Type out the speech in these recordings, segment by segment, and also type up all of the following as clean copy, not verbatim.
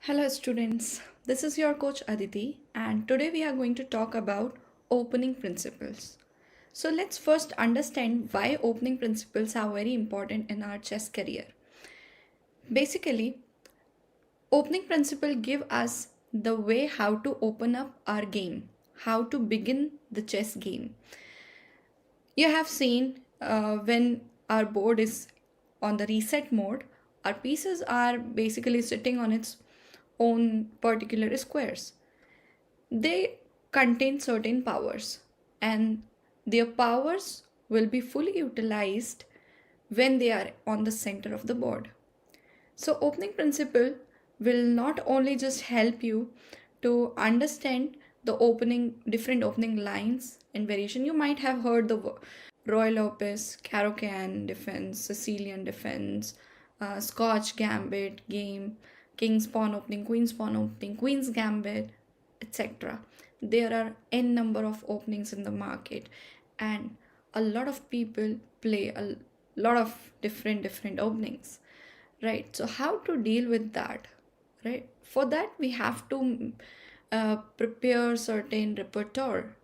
Hello students, this is your coach Aditi and today we are going to talk about opening principles. So let's first understand why opening principles are very important in our chess career. Basically, opening principle give us the way how to open up our game, how to begin the chess game. You have seen when our board is on the reset mode, our pieces are basically sitting on its own particular squares. They contain certain powers, and their powers will be fully utilized when they are on the center of the board. So, opening principle will not only just help you to understand the different opening lines and variation. You might have heard the Royal Opus, Caro-Can defense, Sicilian defense, Scotch Gambit game, King's Pawn opening, Queen's Pawn opening, Queen's Gambit, etc. There are n number of openings in the market, and a lot of people play a lot of different openings, right? So how to deal with that, right? For that we have to prepare certain repertoire.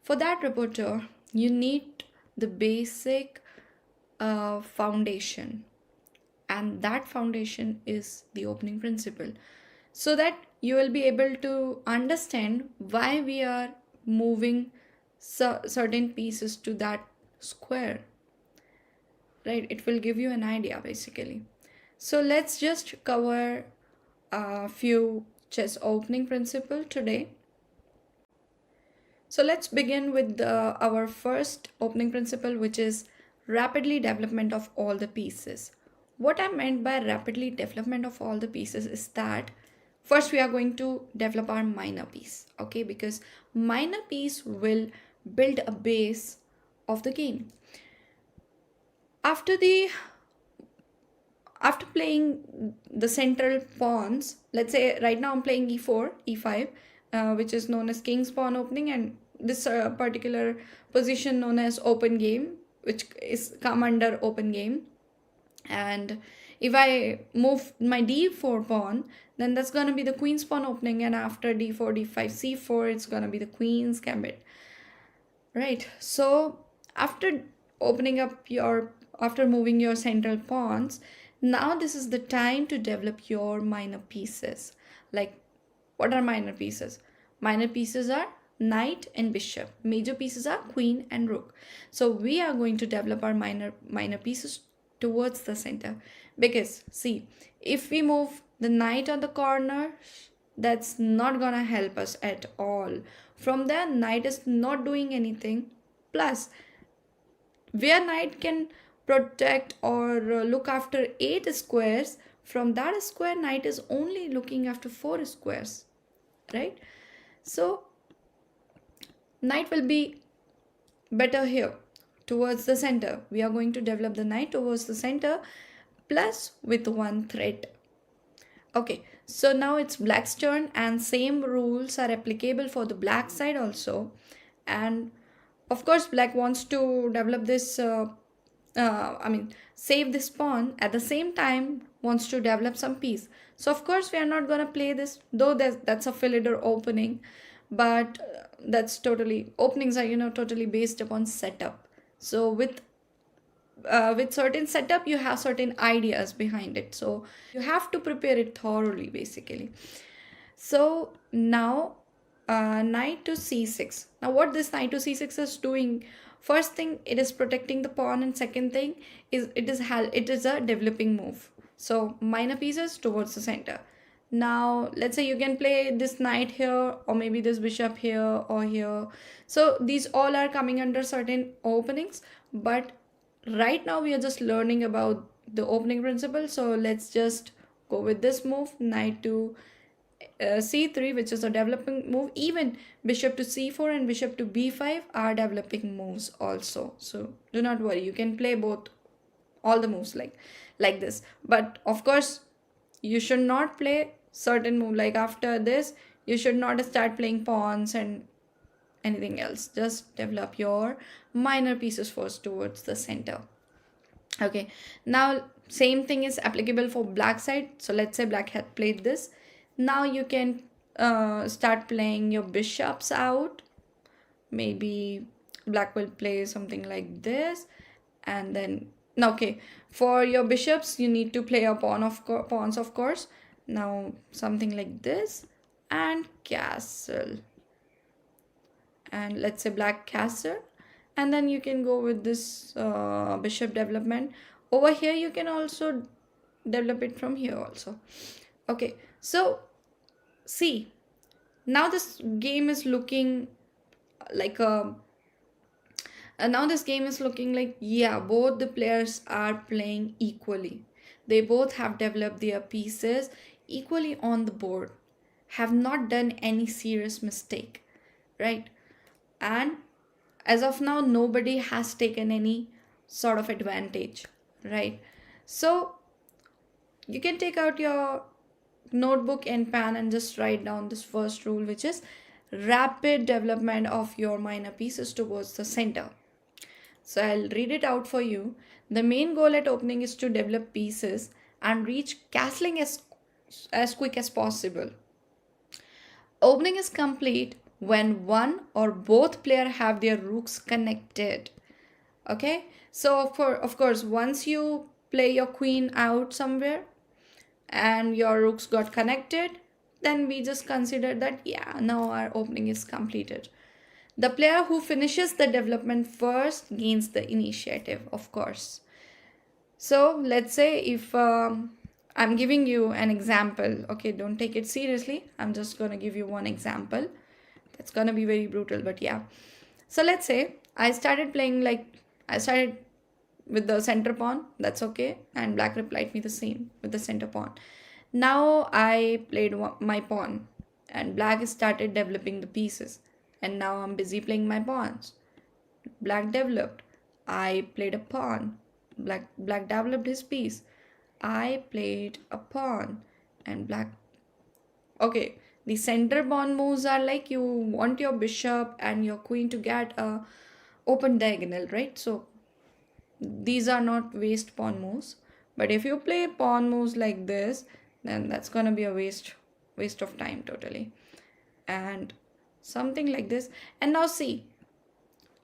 For that repertoire you need the basic foundation, and that foundation is the opening principle, so that you will be able to understand why we are moving certain pieces to that square, right? It will give you an idea basically. So let's just cover a few chess opening principle today. So let's begin with our first opening principle, which is rapidly development of all the pieces. What I meant by rapidly development of all the pieces is that first we are going to develop our minor piece, okay? Because minor piece will build a base of the game. After playing the central pawns, let's say right now I'm playing e4, e5, which is known as king's pawn opening, and this particular position known as open game, which is come under open game. And if I move my d4 pawn, then that's going to be the queen's pawn opening, and after d4, d5, c4, it's going to be the queen's gambit, right? So after moving your central pawns, now this is the time to develop your minor pieces. Like, what are minor pieces? Minor pieces are knight and bishop. Major pieces are queen and rook. So we are going to develop our minor pieces towards the center, because see, if we move the knight on the corner, that's not gonna help us at all. From there, knight is not doing anything. Plus, where knight can protect or look after 8 squares, from that square knight is only looking after 4 squares, right? So knight will be better here towards the center. We are going to develop the knight towards the center, plus with one threat. Okay, so now it's black's turn, and same rules are applicable for the black side also. And of course black wants to develop this save this pawn, at the same time wants to develop some piece. So of course we are not going to play this, though that's a philidor opening, but that's totally, openings are totally based upon setup. So with certain setup you have certain ideas behind it, so you have to prepare it thoroughly basically. So now knight to c6. Now what this knight to c6 is doing, first thing, it is protecting the pawn, and second thing is it is a developing move. So minor pieces towards the center. Now let's say you can play this knight here, or maybe this bishop here or here. So these all are coming under certain openings, but right now we are just learning about the opening principle. So let's just go with this move, knight to c3, which is a developing move. Even bishop to c4 and bishop to b5 are developing moves also. So do not worry, you can play all the moves like this. But of course you should not play certain move, like after this you should not start playing pawns and anything else. Just develop your minor pieces first towards the center. Okay, now same thing is applicable for black side. So let's say black had played this, Now you can start playing your bishops out. Maybe black will play something like this, and then now, okay, for your bishops you need to play a pawns, of course. Now something like this, and castle, and let's say black castle, and then you can go with this bishop development over here. You can also develop it from here also. Okay, so see, now this game is looking like a now this game is looking like, yeah, both the players are playing equally. They both have developed their pieces equally on the board, have not done any serious mistake, right? And as of now, nobody has taken any sort of advantage, right? So you can take out your notebook and pen and just write down this first rule, which is rapid development of your minor pieces towards the center. So I'll read it out for you. The main goal at opening is to develop pieces and reach castling as quick as possible. Opening is complete when one or both player have their rooks connected. Okay, so for of course, once you play your queen out somewhere and your rooks got connected, then we just consider that, yeah, now our opening is completed. The player who finishes the development first gains the initiative, of course. So let's say if I'm giving you an example, okay, don't take it seriously. I'm just going to give you one example. That's going to be very brutal, but yeah. So let's say I started with the center pawn, that's okay, and black replied me the same with the center pawn. Now I played my pawn, and black started developing the pieces, and now I'm busy playing my pawns. Black developed, I played a pawn. Black developed his piece, I played a pawn, and black, okay, the center pawn moves are like you want your bishop and your queen to get a open diagonal, right? So these are not waste pawn moves. But if you play pawn moves like this, then that's gonna be a waste of time totally. And something like this. And now see,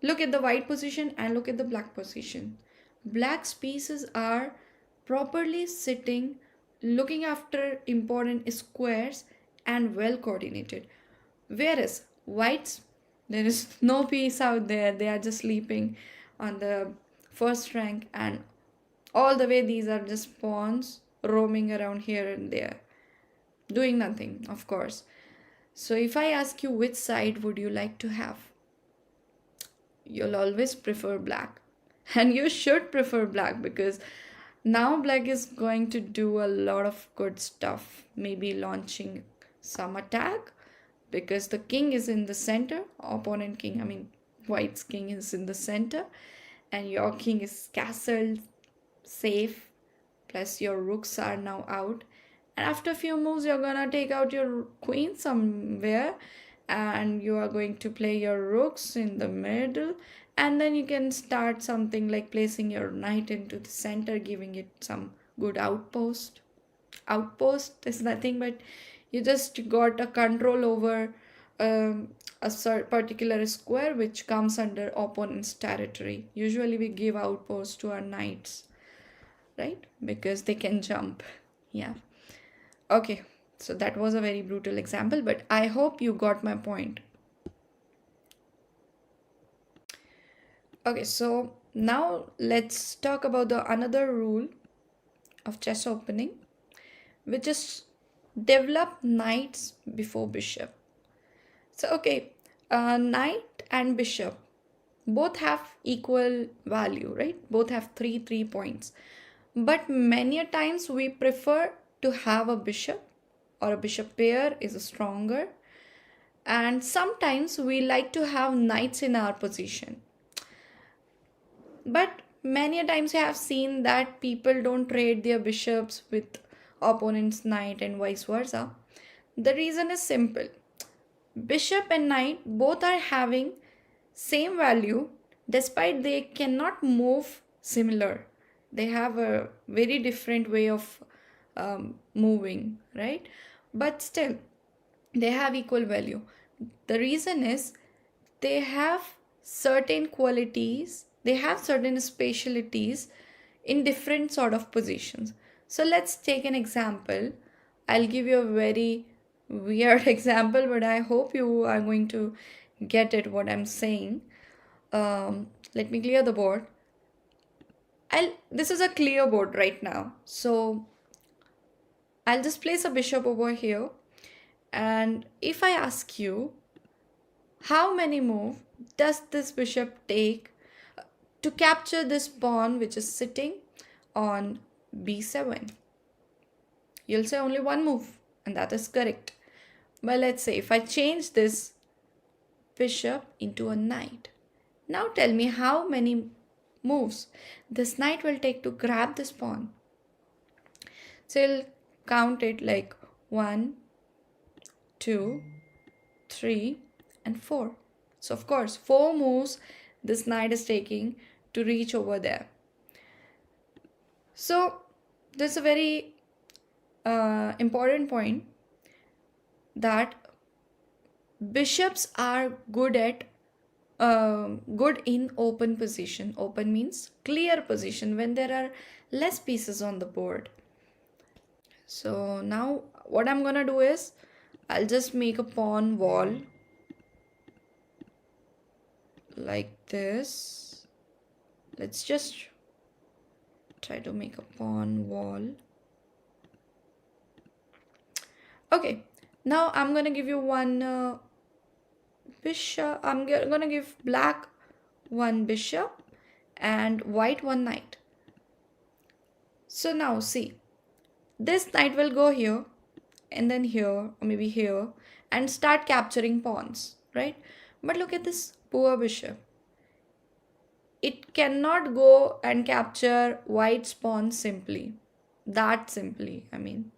look at the white position and look at the black position. Black's pieces are properly sitting, looking after important squares and well coordinated. Whereas white's, there is no piece out there. They are just sleeping on the first rank, and all the way these are just pawns roaming around here and there, doing nothing, of course. So if I ask you which side would you like to have, you'll always prefer black. And you should prefer black because now black is going to do a lot of good stuff. Maybe launching some attack because the king is in the center. Opponent king, I mean white's king is in the center, and your king is castled safe, plus your rooks are now out. And after a few moves you're gonna take out your queen somewhere, and you are going to play your rooks in the middle, and then you can start something like placing your knight into the center, giving it some good outpost is nothing but you just got a control over a particular square which comes under opponent's territory. Usually we give outposts to our knights, right? Because they can jump. Yeah. Okay. So that was a very brutal example, but I hope you got my point. Okay, so now let's talk about the another rule of chess opening, which is develop knights before bishop. So okay, knight and bishop both have equal value, right? Both have three points, but many a times we prefer to have a bishop, or a bishop pair is stronger, and sometimes we like to have knights in our position. But many a times I have seen that people don't trade their bishops with opponent's knight and vice versa. The reason is simple. Bishop and knight both are having same value despite they cannot move similar. They have a very different way of moving, right? but still they have equal value. The reason is they have certain qualities, they have certain specialities in different sort of positions. So let's take an example. I'll give you a very weird example, but I hope you are going to get it what I'm saying. Let me clear the board. I'll This is a clear board right now, so I'll just place a bishop over here, and if I ask you how many moves does this bishop take to capture this pawn which is sitting on b7, you'll say only one move, and that is correct. But let's say if I change this bishop into a knight, now tell me how many moves this knight will take to grab this pawn. So you'll count it like 1, 2, 3, and 4. So of course 4 moves this knight is taking to reach over there. So there's a very important point that bishops are good at good in open position. Open means clear position when there are less pieces on the board. So now what I'm gonna do is I'll just make a pawn wall like this. Let's just try to make a pawn wall. Okay, now I'm gonna give you one bishop. I'm gonna give black one bishop and white one knight. So now see, this knight will go here and then here or maybe here and start capturing pawns, right? But look at this poor bishop. It cannot go and capture white's pawn simply. That simply, I mean.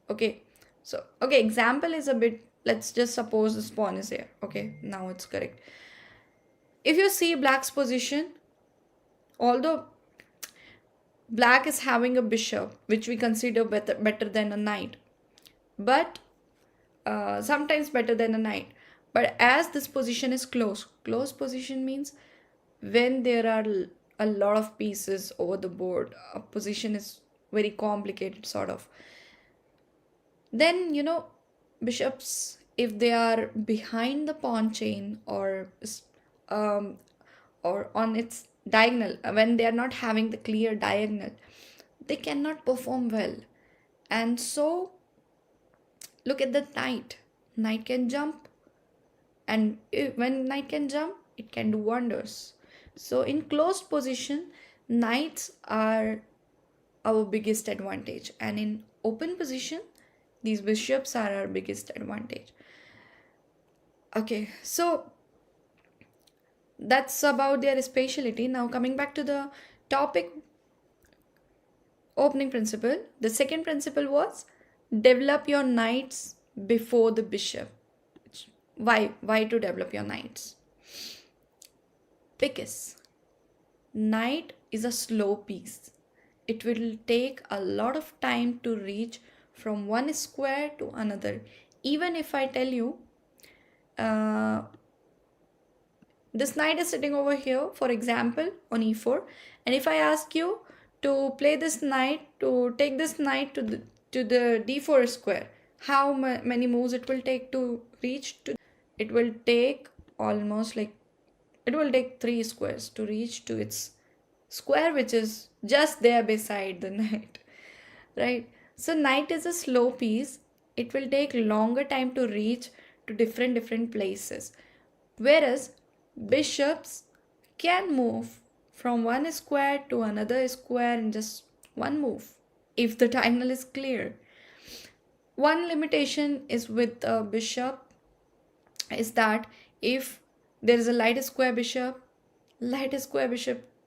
Okay, so okay, example is a bit, let's just suppose this pawn is here. Okay, now it's correct. If you see black's position, although black is having a bishop which we consider better than a knight, but sometimes better than a knight, but as this position is close position means when there are a lot of pieces over the board, a position is very complicated sort of, then bishops, if they are behind the pawn chain um, or on its diagonal, when they are not having the clear diagonal, they cannot perform well. And so look at the knight can jump, and when knight can jump, it can do wonders. So in closed position, knights are our biggest advantage, and in open position, these bishops are our biggest advantage. Okay, so that's about their specialty. Now coming back to the topic, opening principle, the second principle was develop your knights before the bishop. Why to develop your knights? Because knight is a slow piece. It will take a lot of time to reach from one square to another. Even if I tell you this knight is sitting over here, for example, on e4, and if I ask you to play this knight, to take this knight to the d4 square, how many moves it will take to reach to? It will take almost like, it will take 3 squares to reach to its square which is just there beside the knight, right? So knight is a slow piece. It will take longer time to reach to different places, whereas bishops can move from one square to another square in just one move if the diagonal is clear. One limitation is with a bishop is that if there is a light square bishop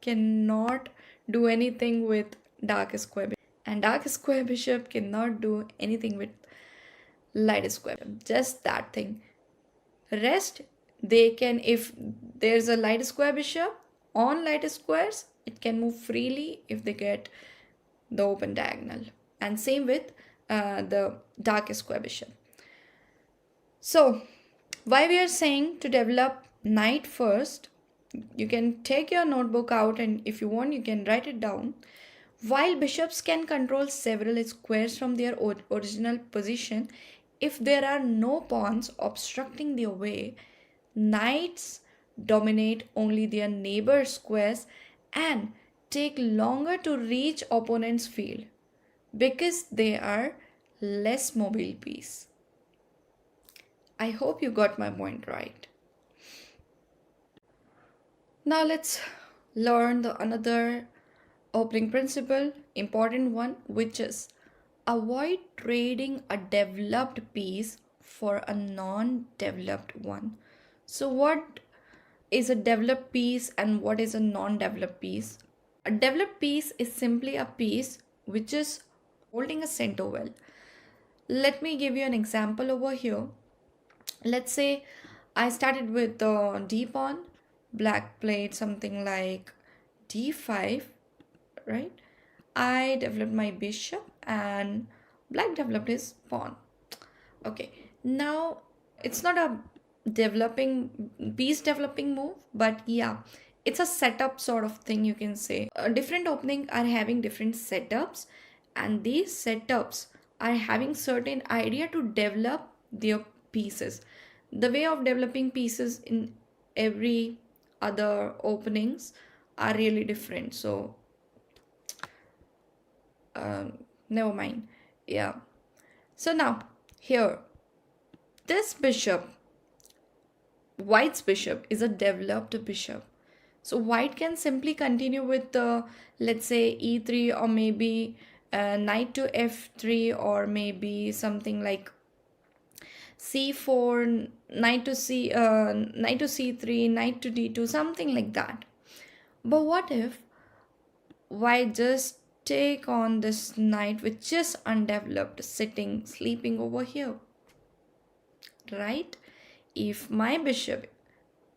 cannot do anything with dark square bishop, and dark square bishop cannot do anything with light square bishop. Just that thing. Rest, they can, if there's a light square bishop on light squares, it can move freely if they get the open diagonal. And same with the darkest square bishop. So, why we are saying to develop knight first, you can take your notebook out and if you want, you can write it down. While bishops can control several squares from their original position, if there are no pawns obstructing their way, knights dominate only their neighbor squares and take longer to reach opponent's field because they are less mobile piece. I hope you got my point right. Now let's learn the another opening principle, important one, which is avoid trading a developed piece for a non-developed one. So what is a developed piece and what is a non-developed piece? A developed piece is simply a piece which is holding a center well. Let me give you an example over here. Let's say I started with the d pawn, black played something like d5, right? I developed my bishop and black developed his pawn. Okay, now it's not a piece developing move, but yeah, it's a setup sort of thing, you can say. Different opening are having different setups, and these setups are having certain idea to develop their pieces. The way of developing pieces in every other openings are really different. So never mind. Yeah. So now here, this bishop, white's bishop, is a developed bishop. So white can simply continue with the, let's say, e3, or maybe knight to f3, or maybe something like c4, knight to c3, knight to d2, something like that. But what if white just take on this knight which is undeveloped, sitting, sleeping over here, right? If my bishop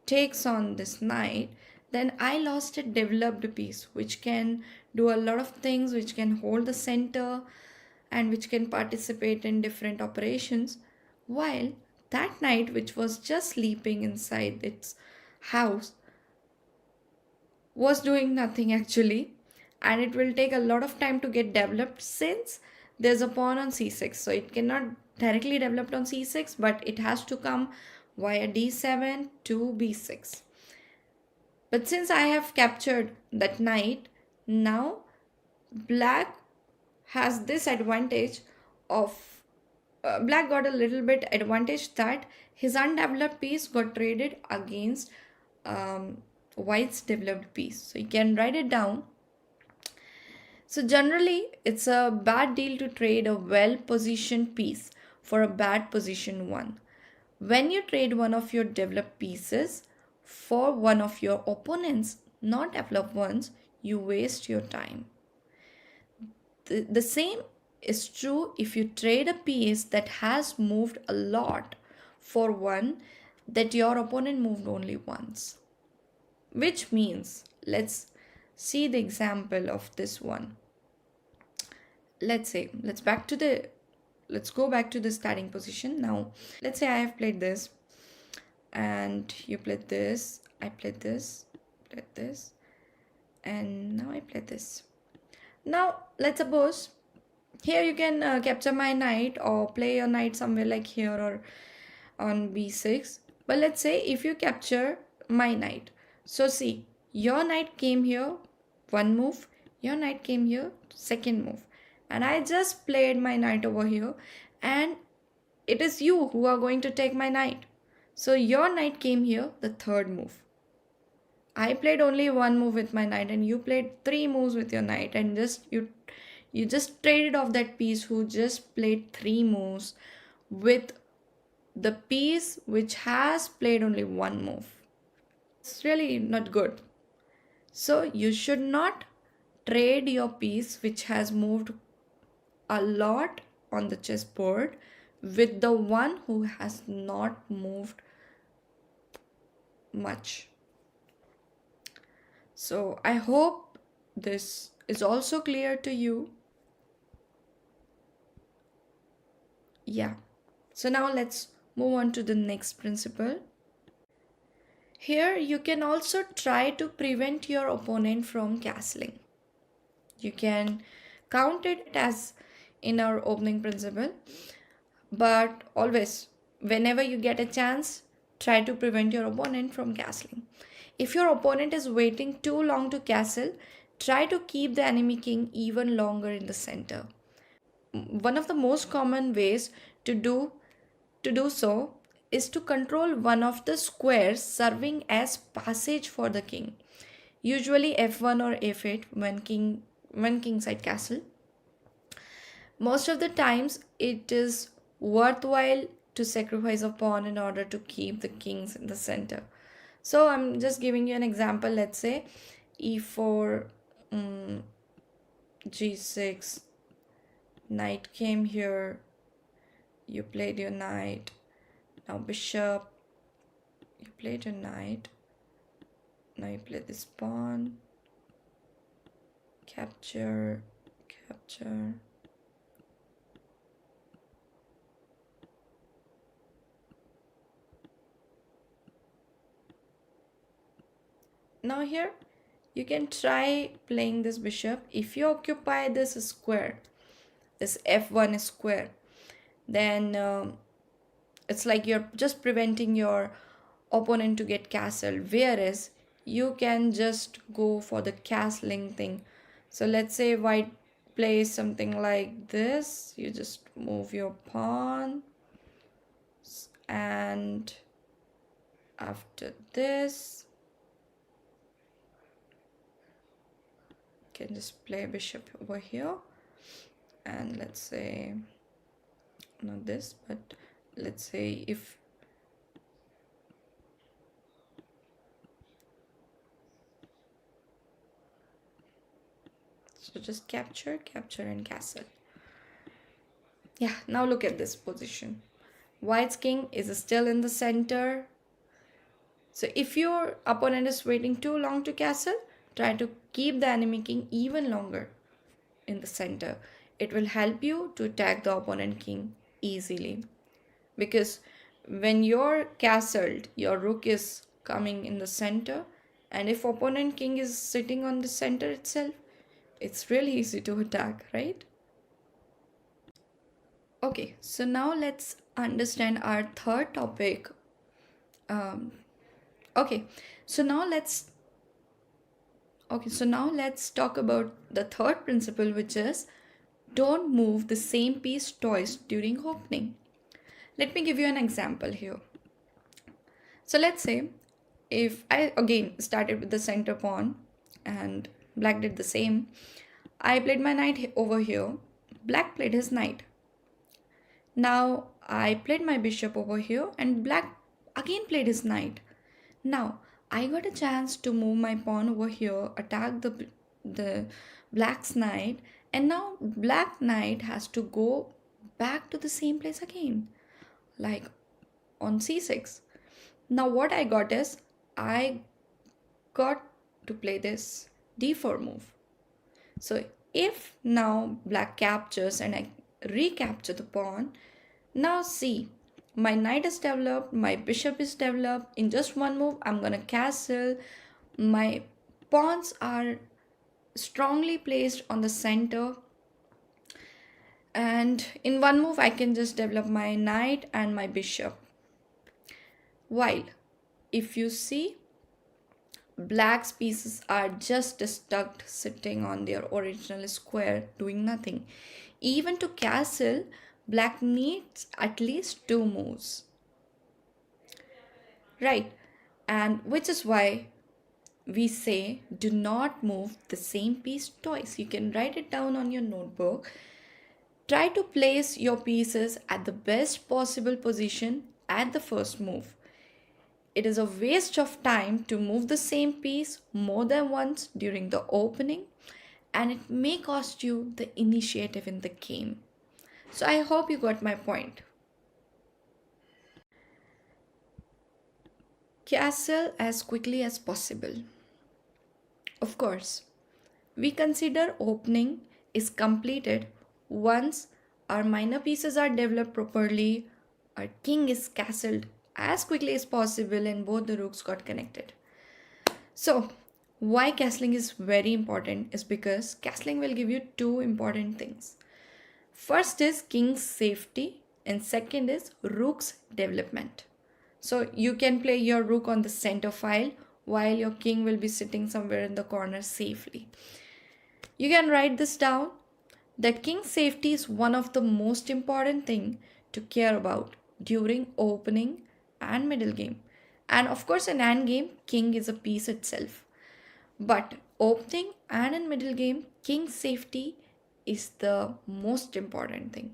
takes on this knight, then I lost a developed piece which can do a lot of things, which can hold the center and which can participate in different operations, while that knight which was just sleeping inside its house was doing nothing actually, and it will take a lot of time to get developed since there's a pawn on c6. So it cannot directly develop on c6, but it has to come via d7 to b6. But since I have captured that knight, now black has this advantage of black got a little bit advantage that his undeveloped piece got traded against white's developed piece. So you can write it down. So generally, it's a bad deal to trade a well-positioned piece for a bad positioned one. When you trade one of your developed pieces for one of your opponent's not developed ones, you waste your time. The same is true if you trade a piece that has moved a lot for one that your opponent moved only once. Which means, let's see the example of this one. Let's go back to the starting position. Now let's say I have played this and you played this, I played this, and now I played this. Now let's suppose here you can capture my knight or play your knight somewhere like here or on b6. But let's say if you capture my knight, so see, your knight came here one move, your knight came here second move, and I just played my knight over here, and it is you who are going to take my knight. So your knight came here the third move. I played only one move with my knight and you played three moves with your knight, and you just traded off that piece who just played three moves with the piece which has played only one move. It's really not good. So you should not trade your piece which has moved a lot on the chessboard with the one who has not moved much. So I hope this is also clear to you. Yeah. So now let's move on to the next principle. Here you can also try to prevent your opponent from castling. You can count it as in our opening principle, but always, whenever you get a chance, try to prevent your opponent from castling. If your opponent is waiting too long to castle, try to keep the enemy king even longer in the center. One of the most common ways to do so is to control one of the squares serving as passage for the king, usually f1 or f8 when kingside castle. Most of the times it is worthwhile to sacrifice a pawn in order to keep the kings in the center. So I'm just giving you an example. Let's say e4, g6, knight came here, you played your knight, now bishop, you played your knight, now you play this pawn, capture, capture. Now here you can try playing this bishop. If you occupy this square, this f1 square, then it's like you're just preventing your opponent to get castled, whereas you can just go for the castling thing. So let's say white plays something like this, you just move your pawn, and after this you can just play bishop over here, and let's say not this, but let's say if so, just capture, capture, and castle. Yeah, now look at this position. White's king is still in the center. So if your opponent is waiting too long to castle, try to keep the enemy king even longer in the center. It will help you to attack the opponent king easily. Because when you're castled, your rook is coming in the center, and if opponent king is sitting on the center itself, it's really easy to attack, right? Okay, so now let's understand our third topic. Um, okay, so now let's talk about the third principle, which is don't move the same piece twice during opening. Let me give you an example here. So let's say if I again started with the center pawn and black did the same, I played my knight over here, black played his knight. Now I played my bishop over here and black again played his knight. Now I got a chance to move my pawn over here, attack the black's knight, and now black knight has to go back to the same place again, like on c6. Now what I got is I got to play this d4 move. So if now black captures and I recapture the pawn, now see, my knight is developed, my bishop is developed. In just one move, I'm gonna castle. My pawns are strongly placed on the center, and in one move, I can just develop my knight and my bishop. While if you see, black's pieces are just stuck sitting on their original square doing nothing. Even to castle, black needs at least two moves, right? And which is why we say do not move the same piece twice. You can write it down on your notebook. Try to place your pieces at the best possible position at the first move. It is a waste of time to move the same piece more than once during the opening, and it may cost you the initiative in the game. So I hope you got my point. Castle as quickly as possible. Of course, we consider opening is completed once our minor pieces are developed properly, our king is castled as quickly as possible, and both the rooks got connected. So, why castling is very important is because castling will give you two important things. First is king's safety, and second is rook's development. So, you can play your rook on the center file while your king will be sitting somewhere in the corner safely. You can write this down. The king's safety is one of the most important thing to care about during opening and middle game. And of course in end game, king is a piece itself. But opening and in middle game, king's safety is the most important thing.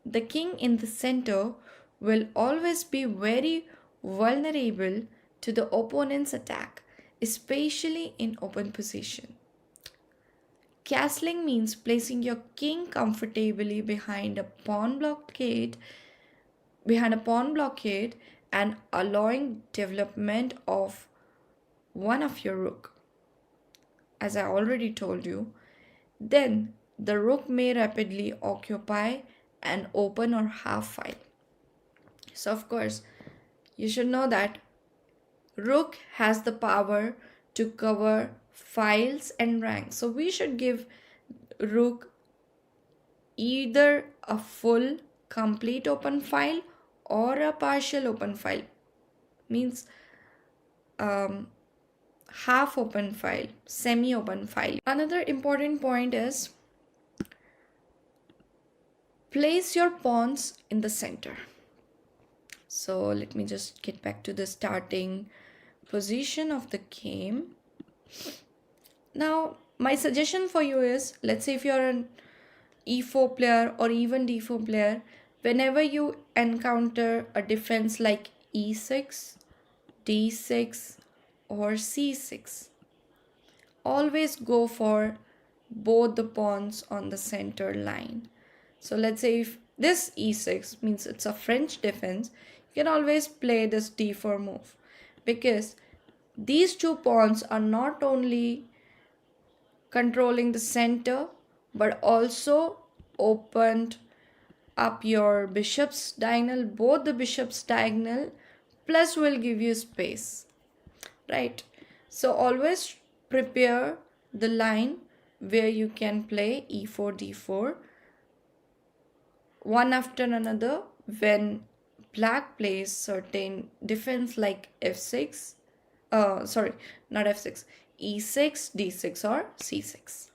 The king in the center will always be very vulnerable to the opponent's attack, especially in open position. Castling means placing your king comfortably behind a pawn blockade and allowing development of one of your rook. As I already told you, then the rook may rapidly occupy an open or half file. So of course, you should know that rook has the power to cover files and ranks. So we should give rook either a full complete open file or a partial open file, means half open file, semi open file. Another important point is place your pawns in the center. So let me just get back to the starting position of the game. Now my suggestion for you is, let's say if you're an e4 player or even d4 player, whenever you encounter a defense like e6, d6 or c6, always go for both the pawns on the center line. So let's say if this e6 means it's a French defense, you can always play this d4 move, because these two pawns are not only controlling the center but also opened up your bishop's diagonal, both the bishop's diagonal, plus will give you space, right? So always prepare the line where you can play e4 d4 one after another when black plays certain defense like f6, sorry, not f6, e6, d6 or c6.